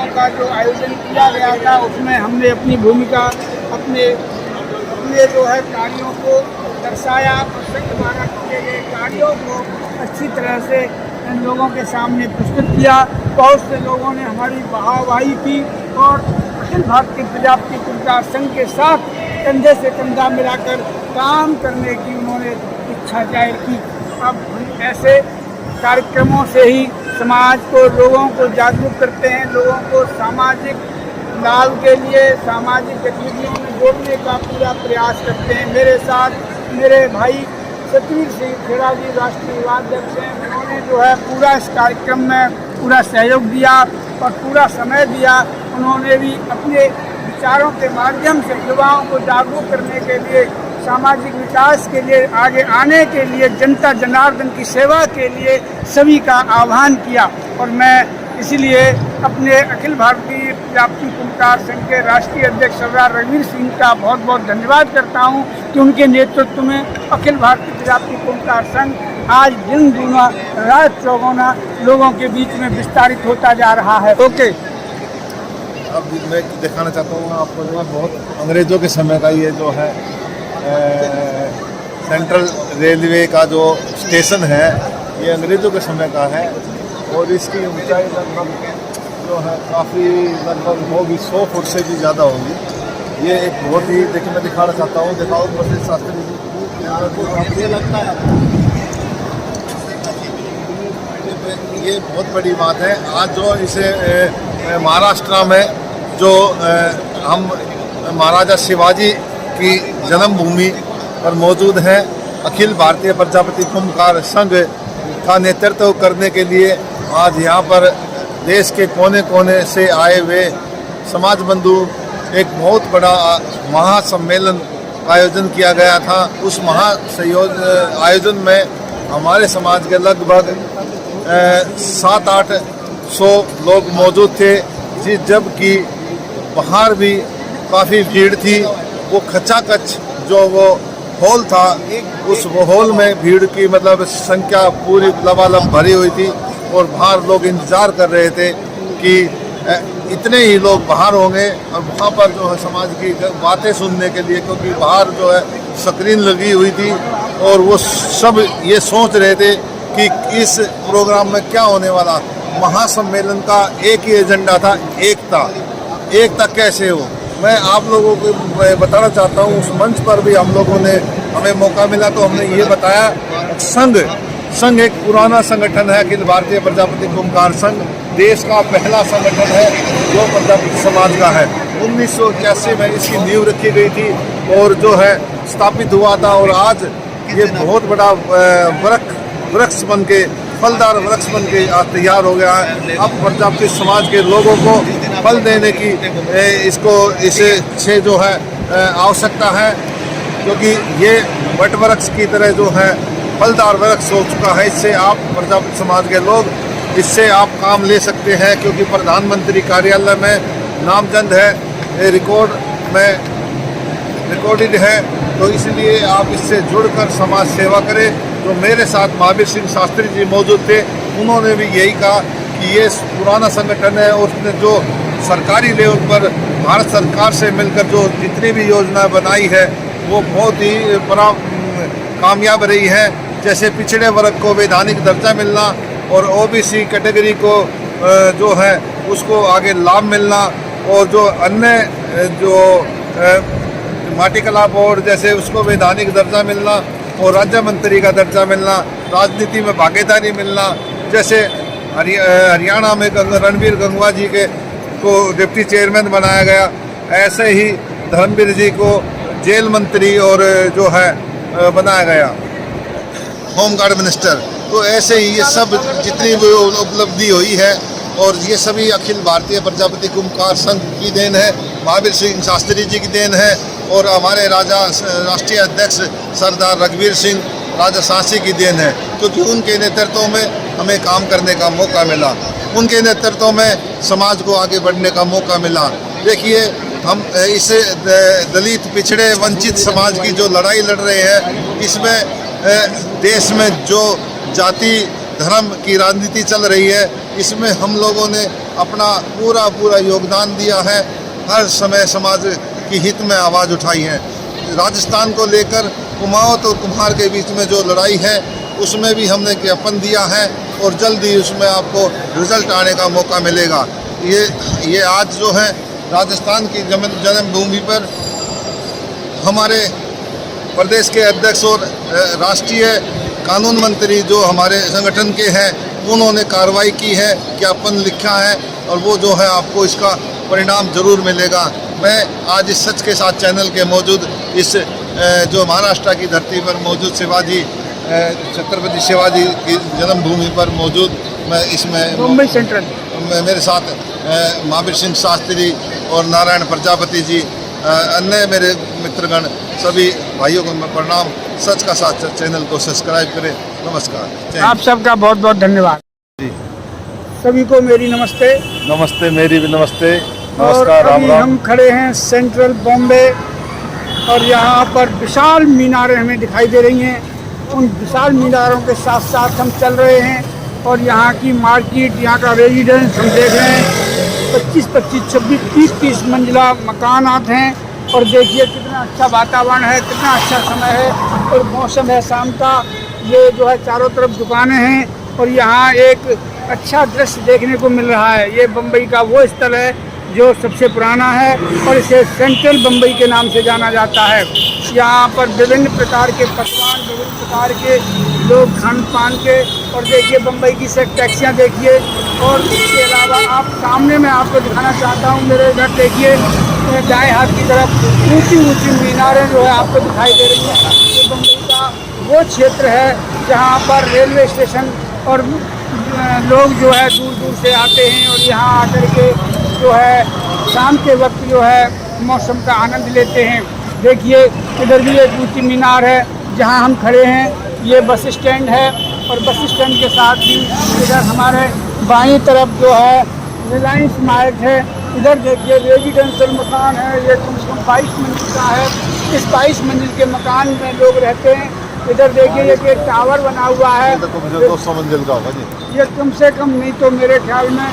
का जो आयोजन किया गया था उसमें हमने अपनी भूमिका अपने जो है कार्यों को दर्शाया और संघ द्वारा किए गए कार्यों को अच्छी तरह से इन लोगों के सामने प्रस्तुत किया। बहुत से लोगों ने हमारी वाहवाही की और अखिल भारतीय प्रजापति कुम्भकार संघ के साथ कंधे से कंधा मिलाकर काम करने की उन्होंने इच्छा जाहिर की। अब ऐसे कार्यक्रमों से ही समाज को, लोगों को जागरूक करते हैं, लोगों को सामाजिक लाभ के लिए सामाजिक गतिविधियों में जोड़ने का पूरा प्रयास करते हैं। मेरे साथ मेरे भाई सतवीर सिंह खेड़ा जी राष्ट्रीय युवा अध्यक्ष हैं, उन्होंने जो है पूरा इस कार्यक्रम में पूरा सहयोग दिया और पूरा समय दिया। उन्होंने भी अपने विचारों के माध्यम से युवाओं को जागरूक करने के लिए, सामाजिक विकास के लिए, आगे आने के लिए, जनता जनार्दन की सेवा के लिए सभी का आह्वान किया। और मैं इसीलिए अपने अखिल भारतीय प्रजापति कुम्भकार संघ के राष्ट्रीय अध्यक्ष सरदार रघुवीर सिंह का बहुत बहुत धन्यवाद करता हूं कि उनके नेतृत्व में अखिल भारतीय प्रजापति कुम्भकार संघ आज दिन दूना रात चौगुना लोगों के बीच में विस्तारित होता जा रहा है। ओके, अब मैं दिखाना चाहता हूँ आपको जो है बहुत अंग्रेज़ों के समय का ये जो है सेंट्रल रेलवे का जो स्टेशन है ये अंग्रेज़ों के समय का है और इसकी ऊंचाई लगभग जो है काफ़ी लगभग होगी 100 फुट से भी ज़्यादा होगी। ये एक बहुत ही देखिए मैं दिखाना चाहता हूँ, दिखाओ वशिष्ठ शास्त्री जी, ये लगता है ये बहुत बड़ी बात है। आज जो इसे महाराष्ट्र में जो हम महाराजा शिवाजी की जन्मभूमि पर मौजूद हैं, अखिल भारतीय प्रजापति कुम्भकार संघ का नेतृत्व करने के लिए आज यहाँ पर देश के कोने कोने से आए हुए समाज बंधु एक बहुत बड़ा महासम्मेलन का आयोजन किया गया था। उस आयोजन में हमारे समाज के लगभग 700-800 लोग मौजूद थे, जबकि बाहर भी काफ़ी भीड़ थी। वो खचाखच जो वो हॉल था, उस हॉल में भीड़ की मतलब संख्या पूरी लबालब भरी हुई थी और बाहर लोग इंतज़ार कर रहे थे कि इतने ही लोग बाहर होंगे और वहाँ पर जो है समाज की बातें सुनने के लिए, क्योंकि बाहर जो है स्क्रीन लगी हुई थी और वो सब ये सोच रहे थे कि इस प्रोग्राम में क्या होने वाला। महासम्मेलन का एक ही एजेंडा था, एकता कैसे हो। मैं आप लोगों को बताना चाहता हूँ, उस मंच पर भी हम लोगों ने हमें मौका मिला तो हमने ये बताया, संघ एक पुराना संगठन है। अखिल भारतीय प्रजापति कुम्भकार संघ देश का पहला संगठन है जो प्रजापति समाज का है। 1981 में इसकी नींव रखी गई थी और जो है स्थापित हुआ था और आज ये बहुत बड़ा वृक्ष बन के, फलदार वृक्ष बन के तैयार हो गया है। अब प्रजापति समाज के लोगों को फल देने की इसे जो है आवश्यकता है, क्योंकि ये वट वृक्ष की तरह जो है फलदार वृक्ष हो चुका है। इससे आप प्रजापति समाज के लोग इससे आप काम ले सकते हैं, क्योंकि प्रधानमंत्री कार्यालय में नामजद है, रिकॉर्डेड है, तो इसलिए आप इससे जुड़कर समाज सेवा करें। तो मेरे साथ महावीर सिंह शास्त्री जी मौजूद थे, उन्होंने भी यही कहा कि ये पुराना संगठन है और उसने जो सरकारी लेवल पर भारत सरकार से मिलकर जो जितनी भी योजना बनाई है वो बहुत ही कामयाब रही है। जैसे पिछड़े वर्ग को वैधानिक दर्जा मिलना और ओबीसी कैटेगरी को जो है उसको आगे लाभ मिलना और जो अन्य जो माटी कला बोर्ड जैसे उसको वैधानिक दर्जा मिलना और राज्य मंत्री का दर्जा मिलना, राजनीति में भागीदारी मिलना। जैसे हरियाणा में रणबीर गंगवा जी को डिप्टी चेयरमैन बनाया गया, ऐसे ही धर्मवीर जी को जेल मंत्री और जो है बनाया गया होम गार्ड मिनिस्टर। तो ऐसे ही ये सब जितनी भी उपलब्धि हुई है और ये सभी अखिल भारतीय प्रजापति कुम्भकार संघ की देन है, महावीर सिंह शास्त्री जी की देन है और हमारे राष्ट्रीय अध्यक्ष सरदार रघुवीर सिंह राजशासी की देन है, क्योंकि उनके नेतृत्व में हमें काम करने का मौका मिला, उनके नेतृत्व में समाज को आगे बढ़ने का मौका मिला। देखिए हम इस दलित पिछड़े वंचित समाज की जो लड़ाई लड़ रहे हैं, इसमें देश में जो जाति धर्म की राजनीति चल रही है, इसमें हम लोगों ने अपना पूरा योगदान दिया है। हर समय समाज की हित में आवाज़ उठाई है। राजस्थान को लेकर कुमाऊँ और कुम्हार के बीच में जो लड़ाई है उसमें भी हमने ज्ञापन दिया है और जल्द ही उसमें आपको रिजल्ट आने का मौका मिलेगा। ये आज जो है राजस्थान की जन्मभूमि पर हमारे प्रदेश के अध्यक्ष और राष्ट्रीय कानून मंत्री जो हमारे संगठन के हैं उन्होंने कार्रवाई की है, ज्ञापन लिखा है और वो जो है आपको इसका परिणाम जरूर मिलेगा। मैं आज इस सच के साथ चैनल के मौजूद इस जो महाराष्ट्र की धरती पर मौजूद शिवाजी छत्रपति शिवाजी की जन्मभूमि पर मौजूद मैं इसमें मुंबई सेंट्रल मेरे साथ महावीर सिंह शास्त्री और नारायण प्रजापति जी, अन्य मेरे मित्रगण, सभी भाइयों को मैं प्रणाम। सच का साथ चैनल को सब्सक्राइब करें। नमस्कार। आप सबका बहुत बहुत धन्यवाद जी। सभी को मेरी नमस्ते। नमस्ते, मेरी भी नमस्ते। और नमस्कार। अभी राम राम। हम खड़े हैं सेंट्रल बॉम्बे और यहाँ पर विशाल मीनारें हमें दिखाई दे रही हैं। उन विशाल मीनारों के साथ साथ हम चल रहे हैं और यहाँ की मार्केट, यहाँ का रेजिडेंस हम देख रहे हैं। 25, 26, 26, 30 मंजिला मकानात हैं और देखिए कितना अच्छा वातावरण है, कितना अच्छा समय है और मौसम है शाम का। ये जो है चारों तरफ दुकानें हैं और यहाँ एक अच्छा दृश्य देखने को मिल रहा है। ये बम्बई का वो स्थल है जो सबसे पुराना है और इसे सेंट्रल बम्बई के नाम से जाना जाता है। यहाँ पर विभिन्न प्रकार के पकवान, विभिन्न प्रकार के लोग खान पान के, और देखिए बम्बई की से टैक्सियाँ देखिए। और इसके अलावा आप सामने मैं आपको दिखाना चाहता हूँ, मेरे इधर देखिए दाएं हाथ की तरफ ऊंची ऊंची मीनारें जो है आपको दिखाई दे रही हैं। ये बम्बई का वो क्षेत्र है जहाँ पर रेलवे स्टेशन और लोग जो है दूर दूर से आते हैं और यहाँ आकर के जो है शाम के वक्त जो है मौसम का आनंद लेते हैं। देखिए इधर भी एक ऊंची मीनार है जहाँ हम खड़े हैं। ये बस स्टैंड है और बस स्टैंड के साथ ही इधर हमारे बाईं तरफ जो है रिलायंस मार्ट है। इधर देखिए रेजिडेंशियल मकान है, ये कम से कम 22 मंजिल का है। इस 22 मंजिल के मकान में लोग रहते हैं। इधर देखिए ये एक टावर बना हुआ है, 200 मंजिल का होगा जी। ये कम से कम नहीं तो मेरे ख्याल में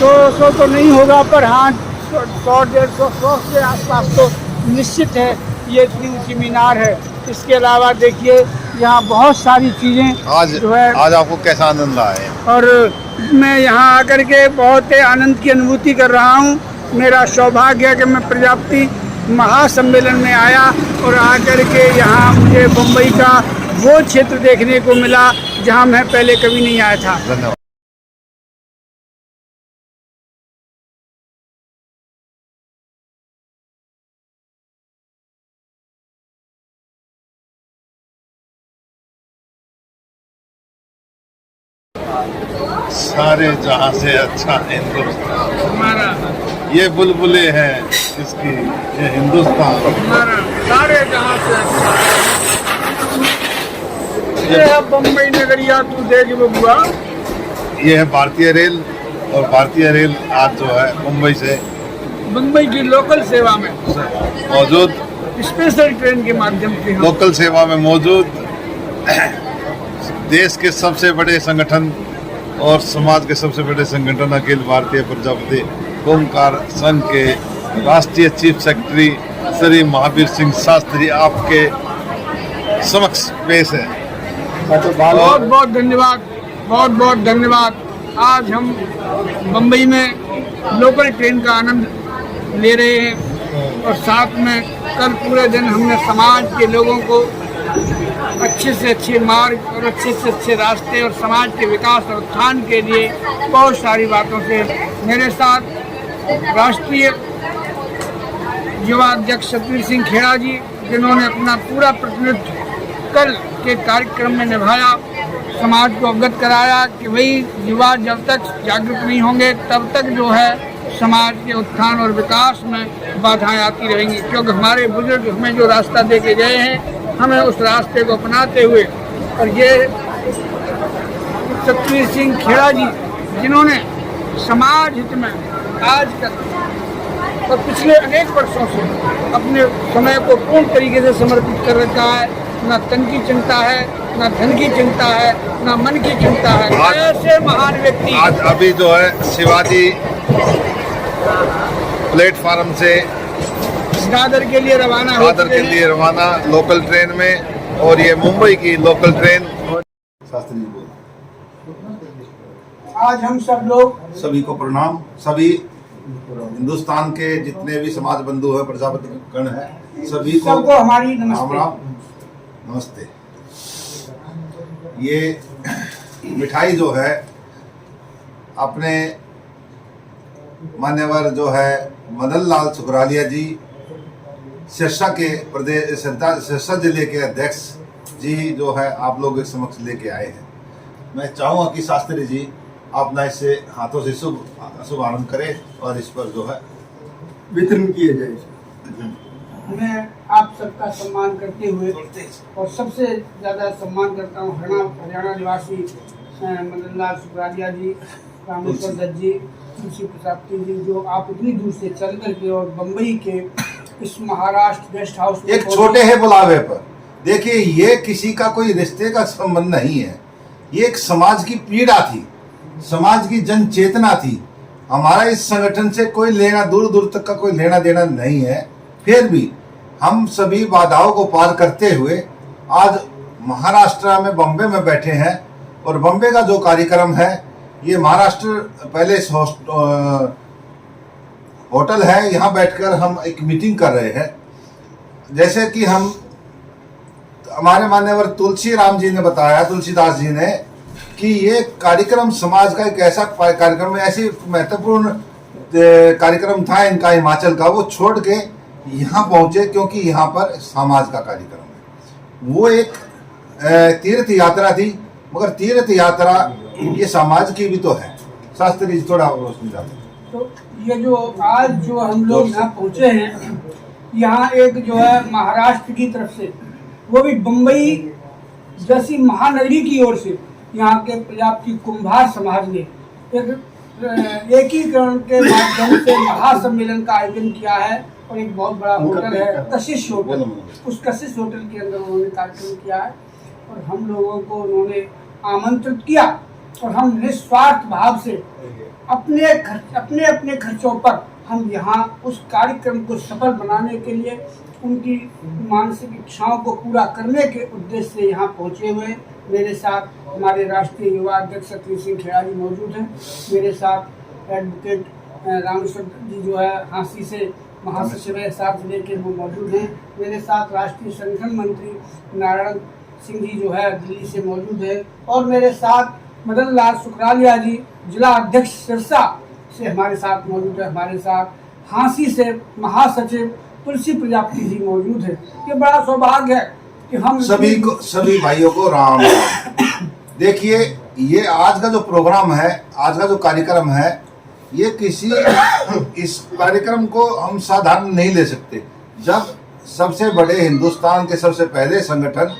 200 तो नहीं होगा, पर हाँ 100, 150, 100 के आसपास तो निश्चित है। ये इतनी ऊंची मीनार है। इसके अलावा देखिए यहाँ बहुत सारी चीज़ें आज जो है। आज आपको कैसा आनंद आया है? और मैं यहाँ आकर के बहुत आनंद की अनुभूति कर रहा हूँ। मेरा सौभाग्य है कि मैं प्रजापति महासम्मेलन में आया और आकर के यहाँ मुझे मुंबई का वो क्षेत्र देखने को मिला जहाँ मैं पहले कभी नहीं आया था। धन्यवाद। सारे जहां से अच्छा हिंदुस्तान, हमारा ये बुलबुले हैं इसकी, ये हिंदुस्तान। हमारा सारे जहाँ से ये है बम्बई नगरिया, तू देख बबुआ। ये है भारतीय रेल और भारतीय रेल आज जो है मुंबई से मुंबई की लोकल सेवा में मौजूद, स्पेशल ट्रेन के माध्यम से हम लोकल सेवा में मौजूद देश के सबसे बड़े संगठन और समाज के सबसे बड़े संगठन अखिल भारतीय प्रजापति ओमकार संघ के राष्ट्रीय चीफ सेक्रेटरी श्री महावीर सिंह शास्त्री आपके समक्ष पेश है। बहुत बहुत धन्यवाद, बहुत बहुत धन्यवाद। आज हम बम्बई में लोकल ट्रेन का आनंद ले रहे हैं और साथ में कल पूरे दिन हमने समाज के लोगों को अच्छे से अच्छे मार्ग और अच्छे से अच्छे रास्ते और समाज के विकास और उत्थान के लिए बहुत सारी बातों से मेरे साथ राष्ट्रीय युवा अध्यक्ष सतवीर सिंह खेड़ा जी, जिन्होंने अपना पूरा प्रतिनिधित्व कल के कार्यक्रम में निभाया, समाज को अवगत कराया कि भाई युवा जब तक जागरूक नहीं होंगे तब तक जो है समाज के उत्थान और विकास में बाधाएं आती रहेंगी। क्योंकि हमारे बुजुर्ग हमें जो रास्ता दे के गए हैं, हमें उस रास्ते को अपनाते हुए, और ये सतवीर सिंह खेड़ा जी जिन्होंने समाज हित में आज तक और पिछले अनेक वर्षों से अपने समय को पूर्ण तरीके से समर्पित कर रखा है। न तन की चिंता है, ना धन की चिंता है, ना मन की चिंता है। ऐसे महान व्यक्ति आज अभी जो है शिवाजी प्लेटफार्म से दादर के लिए रवाना हो दादर के लिए रवाना लोकल ट्रेन में, और ये मुंबई की लोकल ट्रेन। शास्त्री जी बोल। आज हम सब लोग सभी को प्रणाम। सभी हिंदुस्तान के जितने भी समाज बंधु है, प्रजापति गण है, सभी को सबको हमारी राम नमस्ते। राम नमस्ते। ये मिठाई जो है अपने मान्यवर जो है मदन लाल सुकरालिया जी, सिरसा के प्रदेश सिरसा जिले के अध्यक्ष जी जो है आप लोग के समक्ष लेके आए हैं। मैं चाहूँगा कि शास्त्री जी अपना इससे हाथों से शुभारंभ करें और इस पर जो है वितरण किए जाए। मैं आप सबका सम्मान करते हुए और सबसे ज़्यादा सम्मान करता हूँ हरियाणा निवासी मदन लाल सुकरालिया जी, रामेश्वर दत्त जी, तुलसी प्रसाद जी, जो आप इतनी दूर से चल करके और बम्बई के इस महाराष्ट्र गेस्ट हाउस में एक छोटे है बुलावे पर। देखिए, ये किसी का कोई रिश्ते का संबंध नहीं है, ये एक समाज की पीड़ा थी, समाज की जन चेतना थी। हमारा इस संगठन से कोई लेना, दूर दूर तक का कोई लेना देना नहीं है। फिर भी हम सभी बाधाओं को पार करते हुए आज महाराष्ट्र में बम्बे में बैठे हैं, और बम्बे का जो कार्यक्रम है ये महाराष्ट्र पैलेस होटल है, यहाँ बैठकर हम एक मीटिंग कर रहे हैं। जैसे कि हम हमारे मान्यवर तुलसी राम जी ने बताया, तुलसीदास जी ने, कि ये कार्यक्रम समाज का एक ऐसा कार्यक्रम है, ऐसी महत्वपूर्ण कार्यक्रम था इनका हिमाचल का, वो छोड़ के यहाँ पहुंचे क्योंकि यहाँ पर समाज का कार्यक्रम है। वो एक तीर्थ यात्रा थी, मगर तीर्थ यात्रा ये समाज की भी तो है। शास्त्री जी थोड़ा रोशनी डालें। तो ये जो आज जो हम लोग यहाँ पहुँचे हैं, यहाँ एक जो है महाराष्ट्र की तरफ से, वो भी बम्बई जैसी महानगरी की ओर से, यहाँ के प्रजापति कुंभार समाज ने एक एकीकरण के माध्यम से महासम्मेलन का आयोजन किया है, और एक बहुत बड़ा होटल है कशिश होटल, उस कशिश होटल के अंदर उन्होंने कार्यक्रम किया है, और हम लोगों को उन्होंने आमंत्रित किया, और हम निस्वार्थ भाव से अपने खर्चों पर हम यहाँ उस कार्यक्रम को सफल बनाने के लिए, उनकी मानसिक इच्छाओं को पूरा करने के उद्देश्य से यहाँ पहुँचे हुए। मेरे साथ हमारे राष्ट्रीय युवा अध्यक्ष सतीश सिंह खेड़ा जी मौजूद हैं, मेरे साथ एडवोकेट रामेश्वर जी जो है हाँसी से महासचिव है साथ जिले के, वो मौजूद हैं। मेरे साथ राष्ट्रीय संगठन मंत्री नारायण सिंह जी जो है दिल्ली से मौजूद है, और मेरे साथ मदन लाल सुकरालिया जी जिला अध्यक्ष सिरसा से हमारे साथ मौजूद है। हमारे साथ हाँसी से महासचिव तुलसी प्रजापति जी मौजूद है। ये बड़ा सौभाग्य है कि हम सभी भाइयों को राम राम। देखिए, ये आज का जो प्रोग्राम है, आज का जो कार्यक्रम है, ये किसी इस कार्यक्रम को हम साधारण नहीं ले सकते। जब सबसे बड़े हिंदुस्तान के सबसे पहले संगठन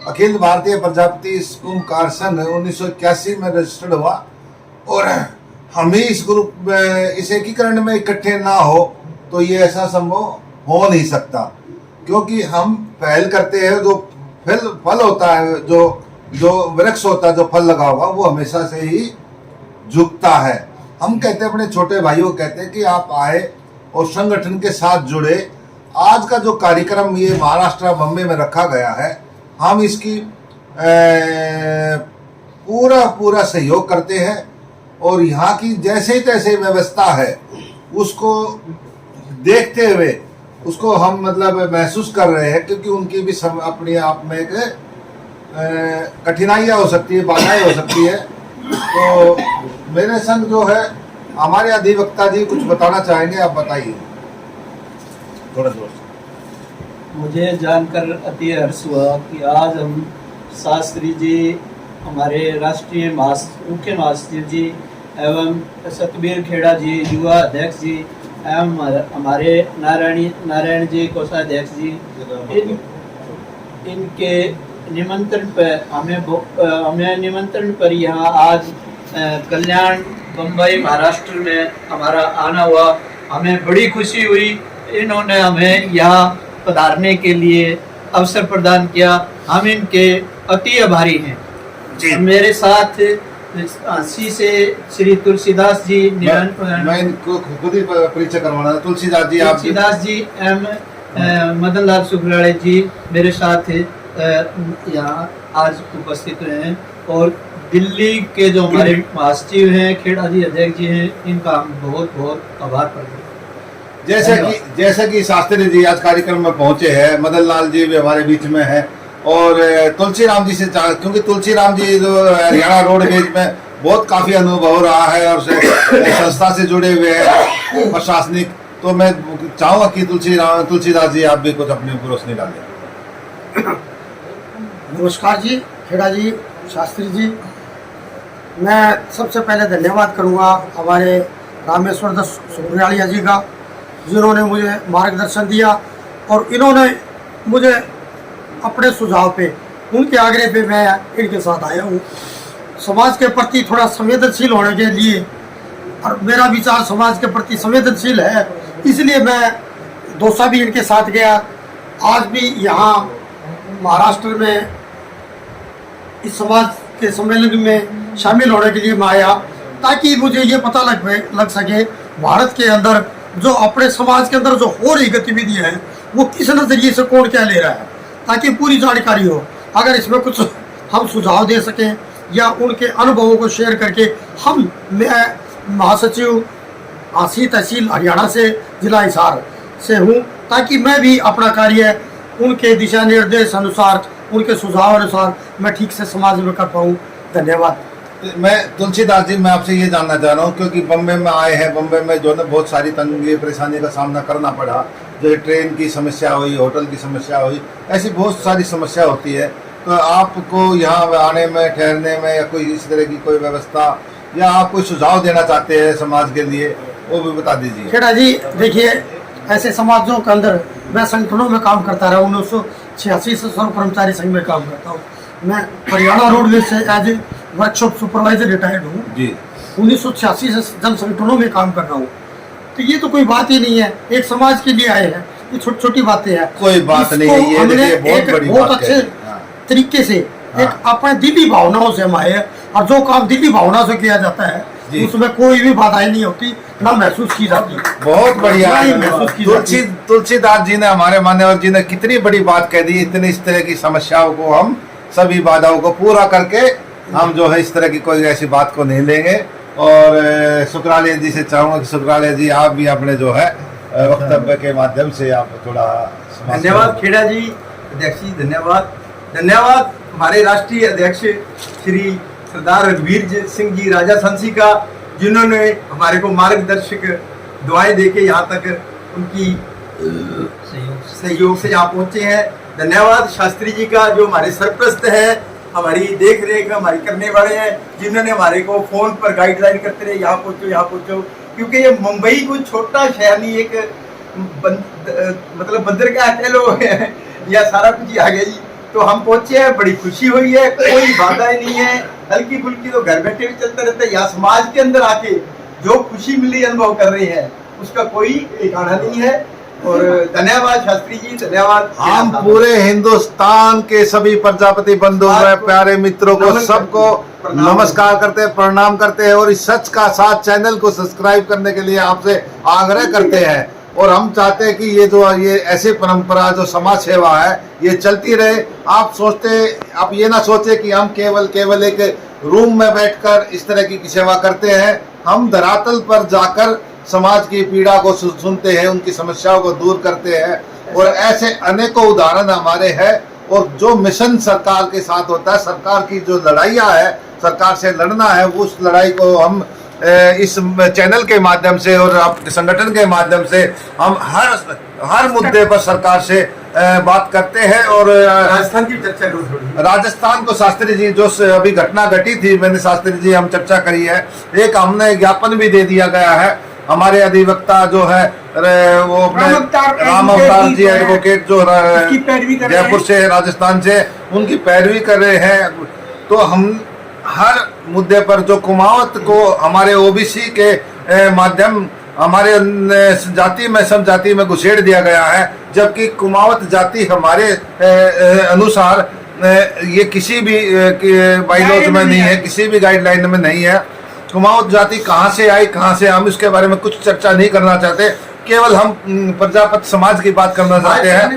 अखिल भारतीय प्रजापति कुंभकार संघ 1981 में रजिस्टर्ड हुआ, और हम ही इस ग्रुप में, इस एकीकरण में इकट्ठे ना हो तो ये ऐसा संभव हो नहीं सकता, क्योंकि हम पहल करते हैं। जो फल होता है, जो वृक्ष होता है, जो फल लगा हुआ, वो हमेशा से ही झुकता है। हम कहते हैं, अपने छोटे भाइयों को कहते हैं कि आप आए और संगठन के साथ जुड़े। आज का जो कार्यक्रम ये महाराष्ट्र बम्बे में रखा गया है, हम इसकी पूरा सहयोग करते हैं, और यहाँ की जैसे तैसे व्यवस्था है उसको देखते हुए उसको हम मतलब महसूस कर रहे हैं, क्योंकि उनकी भी अपने आप में एक कठिनाइयाँ हो सकती है, बाधाएं हो सकती है। तो मेरे संग जो है हमारे अधिवक्ता जी कुछ बताना चाहेंगे, आप बताइए थोड़ा जोर से। मुझे जानकर अति हर्ष हुआ कि आज हम शास्त्री जी, हमारे राष्ट्रीय मुख्य महासचिव जी एवं सतबीर खेड़ा जी, युवा अध्यक्ष जी, एवं हमारे नारायण जी कोषाध्यक्ष जी, इनके निमंत्रण पर हमें निमंत्रण पर यहाँ आज कल्याण बम्बई महाराष्ट्र में हमारा आना हुआ। हमें बड़ी खुशी हुई, इन्होंने हमें यहाँ पधारने के लिए अवसर प्रदान किया। हम इनके अति आभारी हैं। जी। मेरे साथ सी से श्री तुलसीदास जी मैं इनको खुद ही परिचय करवाना है। तुलसीदास जी, आप तुलसीदास जी एम मदन लाल सुखराड़े जी मेरे साथ यहाँ आज उपस्थित हैं, और दिल्ली के जो हमारे महासचिव हैं खेड़ा जी अध्यक्ष जी हैं, इनका हम बहुत बहुत आभार प्रकट। जैसे कि शास्त्री जी आज कार्यक्रम में पहुंचे हैं, मदन लाल जी भी हमारे बीच में है, और तुलसी राम जी से क्योंकि तुलसी राम जी जो हरियाणा रोडवेज में बहुत काफी अनुभव रहा है और संस्था से जुड़े हुए हैं प्रशासनिक, तो मैं चाहूंगा कि तुलसीदास जी आप भी कुछ अपनी ऊपर रोशनी डालें। नमस्कार जी, खेड़ा जी, शास्त्री जी, मैं सबसे पहले धन्यवाद करूंगा हमारे रामेश्वर दास सुखराड़िया जी का, जिन्होंने मुझे मार्गदर्शन दिया और इन्होंने मुझे अपने सुझाव पे, उनके आग्रह पे मैं इनके साथ आया हूँ। समाज के प्रति थोड़ा संवेदनशील होने के लिए, और मेरा विचार समाज के प्रति संवेदनशील है, इसलिए मैं दौसा भी इनके साथ गया। आज भी यहाँ महाराष्ट्र में इस समाज के सम्मेलन में शामिल होने के लिए मैं आया, ताकि मुझे ये पता लग सके भारत के अंदर जो अपने समाज के अंदर जो हो रही गतिविधियाँ हैं वो किस नज़रिए से कौन क्या ले रहा है, ताकि पूरी जानकारी हो। अगर इसमें कुछ हम सुझाव दे सकें या उनके अनुभवों को शेयर करके मैं महासचिव आसी तहसील हरियाणा से जिला हिसार से हूँ, ताकि मैं भी अपना कार्य उनके दिशा निर्देश अनुसार, उनके सुझाव अनुसार मैं ठीक से समाज में कर पाऊँ। धन्यवाद। मैं तुलसीदास जी, मैं आपसे ये जानना चाह रहा हूँ, क्योंकि बम्बई में आए हैं, बम्बई में जो है बहुत सारी तंगी परेशानी का सामना करना पड़ा, जैसे ट्रेन की समस्या हुई, होटल की समस्या हुई, ऐसी बहुत सारी समस्या होती है। तो आपको यहाँ आने में, ठहरने में, या कोई इस तरह की कोई व्यवस्था, या आप कोई सुझाव देना चाहते हैं समाज के लिए, वो भी बता दीजिए। खेड़ा जी, देखिए, ऐसे समाजों के अंदर मैं संगठनों में काम करता रहा, 1986 से सर्व कर्मचारी संघ में काम करता हूँ। मैं हरियाणा रोडवेज से as a workshop supervisor retired हूँ जी। 1986 से जन संगठनों में काम कर रहा हूँ। तो ये तो कोई बात ही नहीं है, एक समाज के लिए आए हैं, ये छोटी छोटी बातें हैं, कोई बात नहीं है। ये हमने बहुत बड़ी बहुत बात अच्छे तरीके से एक अपने दिली भावनाओं से हम आए हैं, और जो काम दिली भावना से किया जाता है उसमें कोई भी बाधाएं नहीं होती, ना महसूस की जाती। बहुत बढ़िया। तुलसीदास जी ने, हमारे मान्यवर जी ने कितनी बड़ी बात कह दी। इतनी इस तरह की समस्याओं को, हम सभी बाधाओं को पूरा करके हम जो है इस तरह की कोई ऐसी बात को नहीं लेंगे। और सुखराड़िया जी से चाहूंगा कि सुखराड़िया जी आप भी अपने जो है वक्तव्य के माध्यम से आप थोड़ा। धन्यवाद खेड़ा जी, अध्यक्ष जी, धन्यवाद हमारे राष्ट्रीय अध्यक्ष श्री सरदार रघुवीर सिंह जी राजा संसी का, जिन्होंने हमारे को मार्गदर्शक दुआएं देके यहाँ तक उनकी सहयोग से यहाँ पहुँचे हैं। धन्यवाद शास्त्री जी का, जो हमारे सरप्रस्त हैं, हमारी देख रेख हमारी करने वाले हैं, जिन्होंने हमारे को फोन पर गाइडलाइन करते रहे, यहाँ पहुँचो, क्योंकि ये मुंबई कोई छोटा शहर नहीं, एक मतलब बंदरगाह कह लो या सारा कुछ ही आ गया जी। तो हम पहुंचे हैं, बड़ी खुशी हुई है, कोई बाधा नहीं है, हल्की फुल्की तो घर बैठे भी चलते रहते हैं। यहाँ समाज के अंदर आके जो खुशी मिली अनुभव कर रहे हैं, उसका कोई ठिकाना नहीं है। और धन्यवाद शास्त्री जी, धन्यवाद। हम पूरे हिंदुस्तान के सभी प्रजापति बंधु प्यारे मित्रों को सबको नमस्कार करते हैं, प्रणाम करते हैं, और इस सच का साथ चैनल को सब्सक्राइब करने के लिए आपसे आग्रह करते हैं। और हम चाहते हैं कि ये ऐसी परंपरा जो समाज सेवा है ये चलती रहे। आप ये ना सोचे कि हम केवल एक रूम में बैठकर इस तरह की सेवा करते हैं। हम धरातल पर जाकर समाज की पीड़ा को सुनते हैं, उनकी समस्याओं को दूर करते हैं, और ऐसे अनेकों उदाहरण हमारे हैं। और जो मिशन सरकार के साथ होता है, सरकार की जो लड़ाइयाँ है, सरकार से लड़ना है, उस लड़ाई को हम इस चैनल के माध्यम से और संगठन के माध्यम से हम हर मुद्दे पर सरकार से बात करते हैं। और राजस्थान की चर्चा करो, राजस्थान को शास्त्री जी जो अभी घटना घटी थी, मैंने शास्त्री जी हम चर्चा करी है। एक हमने ज्ञापन भी दे दिया गया है, हमारे अधिवक्ता जो है वो राम अवतार जी एडवोकेट जो जयपुर से, राजस्थान से, उनकी पैरवी कर रहे हैं। तो हम हर मुद्दे पर जो कुमावत को हमारे ओबीसी के माध्यम हमारे जाति में, सब जाति में घुसेड़ दिया गया है, जबकि कुमावत जाति हमारे अनुसार ये किसी भी बाइलॉज में नहीं है, किसी भी गाइडलाइन में नहीं है। कुमाऊं जाति कहाँ से आई, कहाँ से हम इसके बारे में कुछ चर्चा नहीं करना चाहते। केवल हम प्रजापति समाज की बात करना चाहते हैं।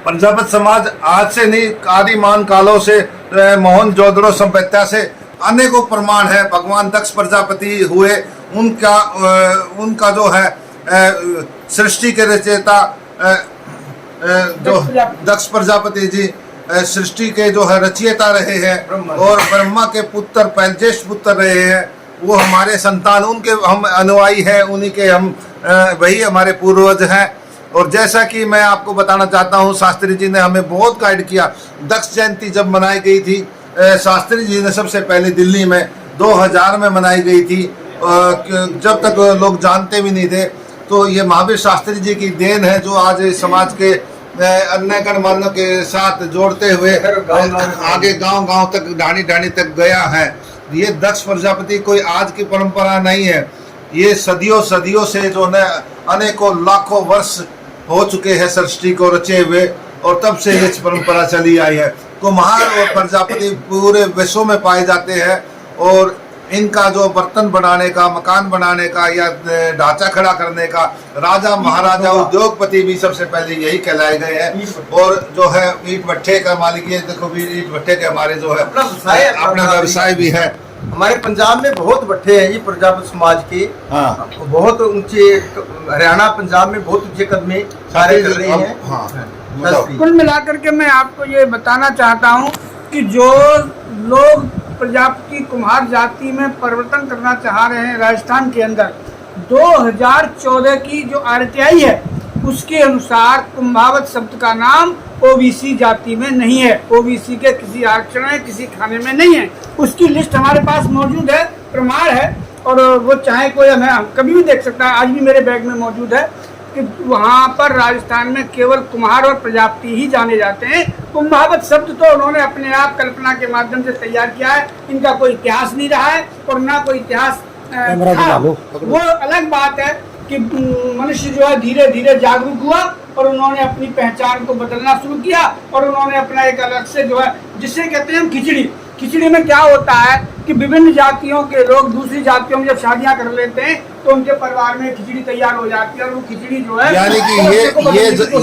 प्रजापति समाज आज से नहीं, आदिमान कालों से, मोहनजोदड़ो सभ्यता से अनेकों प्रमाण है। भगवान दक्ष प्रजापति हुए, उनका जो है सृष्टि के रचयिता जो दक्ष प्रजापति जी सृष्टि के जो है रचयिता रहे हैं और ब्रह्मा के पुत्र ज्येष्ठ पुत्र रहे हैं। वो हमारे संतान, उनके हम अनुयायी हैं, उन्हीं के हम वही हमारे पूर्वज हैं। और जैसा कि मैं आपको बताना चाहता हूँ, शास्त्री जी ने हमें बहुत गाइड किया। दक्ष जयंती जब मनाई गई थी, शास्त्री जी ने सबसे पहले दिल्ली में 2000 में मनाई गई थी, जब तक लोग जानते भी नहीं थे। तो ये महावीर शास्त्री जी की देन है, जो आज समाज के अन्य गणमान्यों के साथ जोड़ते हुए आगे गांव-गांव तक, ढाणी तक गया है। ये दक्ष प्रजापति कोई आज की परंपरा नहीं है, ये सदियों से जो है अनेकों लाखों वर्ष हो चुके हैं सृष्टि को रचे हुए, और तब से ये परंपरा चली आई है। कुम्हार और प्रजापति पूरे विश्व में पाए जाते हैं, और इनका जो बर्तन बनाने का, मकान बनाने का या ढांचा खड़ा करने का, राजा महाराजा उद्योगपति भी सबसे पहले यही कहलाए गए हैं। और जो है ईट भट्ठे का मालिक, ये देखो भी ईट भट्ठे के हमारे जो है अपना व्यवसाय भी है। हमारे पंजाब में बहुत भट्ठे हैं जी प्रजापति समाज के। हाँ, बहुत ऊंचे, हरियाणा पंजाब में बहुत ऊंचे कदमे कार्य कर रहे हैं। हाँ, कुल मिलाकर के मैं आपको ये बताना चाहता हूँ कि जो लोग प्रजापति कुम्हार जाति में परिवर्तन करना चाह रहे हैं, राजस्थान के अंदर 2014 की जो RTI है उसके अनुसार कुंभावत शब्द का नाम OBC जाति में नहीं है। OBC के किसी आरक्षण में, किसी खाने में नहीं है। उसकी लिस्ट हमारे पास मौजूद है, प्रमाण है, और वो चाहे कोई हमें कभी भी देख सकता है। आज भी मेरे बैग में मौजूद है कि वहाँ पर राजस्थान में केवल कुम्हार और प्रजापति ही जाने जाते हैं। कुंभावत शब्द तो उन्होंने अपने आप कल्पना के माध्यम से तैयार किया है। इनका कोई इतिहास नहीं रहा है और ना कोई इतिहास था। वो अलग बात है कि मनुष्य जो है धीरे धीरे जागरूक हुआ और उन्होंने अपनी पहचान को बदलना शुरू किया, और उन्होंने अपना एक अलग से जो है, जिसे कहते हैं हम खिचड़ी में क्या होता है कि विभिन्न जातियों के लोग दूसरी जातियों में जब शादियां कर लेते हैं तो उनके परिवार में खिचड़ी तैयार हो जाती है, और वो खिचड़ी जो है, यानी कि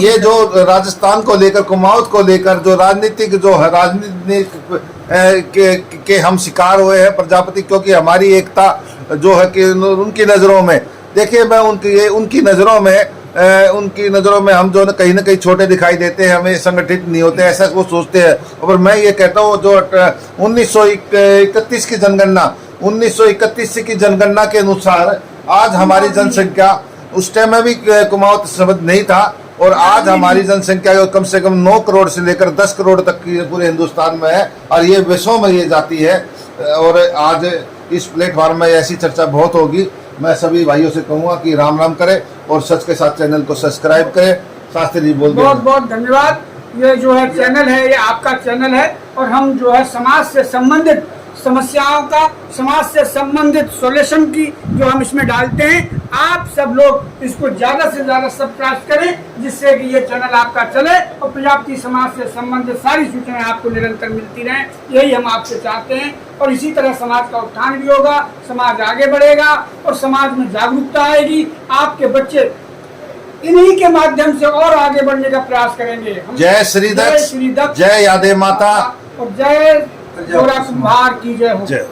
ये जो राजस्थान को लेकर, कुमाऊं को लेकर जो राजनीतिक जो है, राजनीतिक के हम शिकार हुए हैं प्रजापति, क्योंकि हमारी एकता जो है कि उनकी नज़रों में, देखिए मैं उनकी नज़रों में हम जो कहीं ना कहीं छोटे दिखाई देते हैं, हमें संगठित नहीं होते, ऐसा वो सोचते हैं। और मैं ये कहता हूँ जो 1931 की जनगणना, 1931 की जनगणना के अनुसार आज हमारी जनसंख्या, उस टाइम में भी कुमाऊं शब्द नहीं था, और आज हमारी जनसंख्या कम से कम 9 करोड़ से लेकर 10 करोड़ तक की पूरे हिंदुस्तान में है, और ये विश्व में ये जाती है। और आज इस प्लेटफॉर्म में ऐसी चर्चा बहुत होगी। मैं सभी भाइयों से कहूँगा कि राम राम करें और सच के साथ चैनल को सब्सक्राइब करें। शास्त्री जी बोल बहुत बहुत धन्यवाद। ये जो है चैनल है, ये आपका चैनल है, और हम जो है समाज से संबंधित समस्याओं का, समाज से संबंधित सॉल्यूशन की जो हम इसमें डालते हैं। आप सब लोग इसको ज़्यादा से ज़्यादा सब्सक्राइब करें, जिससे कि ये चैनल आपका चले और प्रजापति समाज से संबंधित सारी सूचनाएं आपको निरंतर मिलती रहें। यही हम आपसे चाहते हैं, और इसी तरह समाज का उत्थान भी होगा, समाज आगे बढ़ेगा और समाज में जागरूकता आएगी। आपके बच्चे इन्हीं के माध्यम से और आगे बढ़ने का प्रयास करेंगे। जय श्री दक्ष, जय यादव माता, और जय कुम्हार की जय हो। जय।